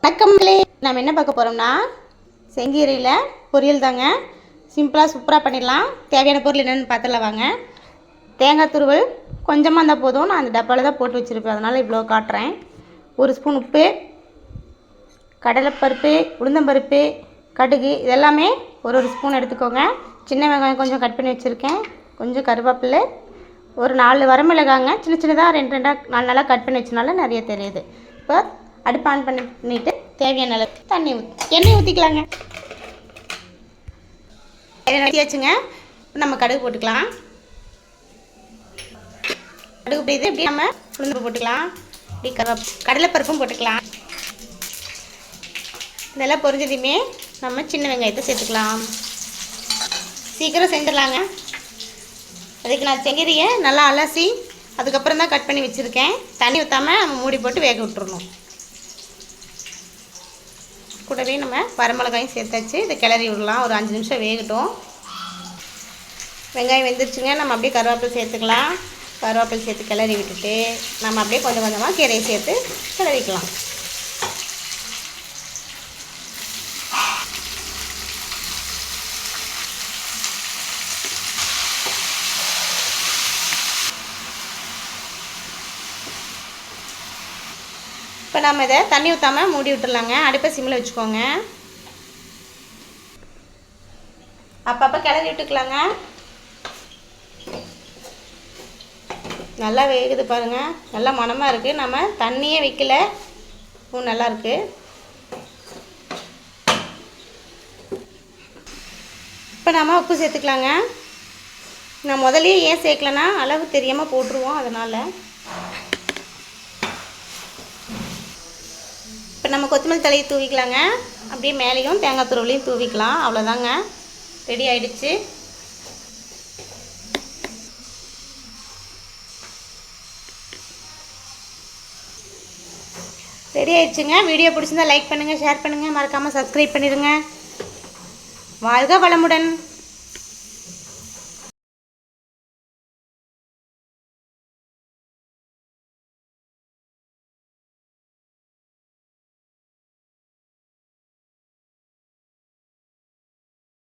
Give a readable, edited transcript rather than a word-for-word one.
வணக்கம்களே, நம்ம என்ன பார்க்க போகிறோம்னா செங்கீரையில் பொரியல் தாங்க. சிம்பிளாக சூப்பராக பண்ணிடலாம். தேவையான பொருள் என்னென்னு பார்த்துலாம் வாங்க. தேங்காய் துருவல் கொஞ்சமாக இருந்தால் போதும். நான் அந்த டப்பாவில் தான் போட்டு வச்சுருப்பேன், அதனால் இவ்வளோ காட்டுறேன். 1 ஸ்பூன் உப்பு, கடலைப்பருப்பு, உளுந்தம்பருப்பு, கடுகு இதெல்லாமே ஒரு ஸ்பூன் எடுத்துக்கோங்க. சின்ன வெங்காயம் கொஞ்சம் கட் பண்ணி வச்சுருக்கேன். கொஞ்சம் கருவேப்பிலை, ஒரு 4 வரமிளகாங்க சின்ன சின்னதாக 2 4 கட் பண்ணி வச்சனால நிறைய தெரியுது. இப்போ அடுப்பு ஆன் பண்ணிட்டு தேவையான அளவு தண்ணி எண்ணெய் ஊற்றிக்கலாங்க. ஊற்றியாச்சுங்க. நம்ம கடுகு போட்டுக்கலாம். கடுகு இப்படி நம்ம உளுந்து போட்டுக்கலாம். இப்படி கடலைப்பருப்பும் போட்டுக்கலாம். இதெல்லாம் பொரிஞ்சதுமே நம்ம சின்ன வெங்காயத்தை சேர்த்துக்கலாம். சீக்கிரம் செஞ்சிடலாங்க. அதுக்கு நான் செங்கீரையை நல்லா அலசி அதுக்கப்புறம் தான் கட் பண்ணி வச்சுருக்கேன். தண்ணி ஊற்றாமல் நம்ம மூடி போட்டு வேக விட்டுறணும். கூடவே நம்ம வரமிளகாயும் சேர்த்தாச்சு. இதை கிளறி விடலாம். ஒரு 5 நிமிஷம் வேகட்டும். வெங்காயம் வெந்துருச்சுங்க. நம்ம அப்படியே கருவேப்பிலை சேர்த்துக்கலாம். கருவேப்பிலை சேர்த்து கிளறி விட்டுட்டு நம்ம அப்படியே கொஞ்சம் கொஞ்சமாக கீரையை சேர்த்து கிளறிக்கலாம். இப்போ நம்ம இதை தண்ணி ஊற்றாமல் மூடி விட்டுடலாங்க. அடுப்பை சிம்மில் வச்சுக்கோங்க. அப்பப்போ கிளறி விட்டுக்கலாங்க. நல்லா வேகுது பாருங்கள். நல்லா மணமாக இருக்குது. நம்ம தண்ணியே வைக்கல. நல்லா இருக்குது. இப்போ நம்ம உப்பு சேர்த்துக்கலாங்க. நான் முதல்லையே ஏன் சேர்க்கலன்னா அளவு தெரியாமல் போட்டுருவோம், அதனால். இப்போ நம்ம கொத்தமல்லி தலையை தூவிக்கலாங்க. அப்படியே மேலேயும் தேங்காய் துருவலையும் தூவிக்கலாம். அவ்வளோதாங்க, ரெடி ஆகிடுச்சு. ரெடி ஆகிடுச்சுங்க. வீடியோ பிடிச்சிருந்தா லைக் பண்ணுங்கள், ஷேர் பண்ணுங்கள், மறக்காமல் சப்ஸ்கிரைப் பண்ணிடுங்க. வாழ்க வளமுடன்.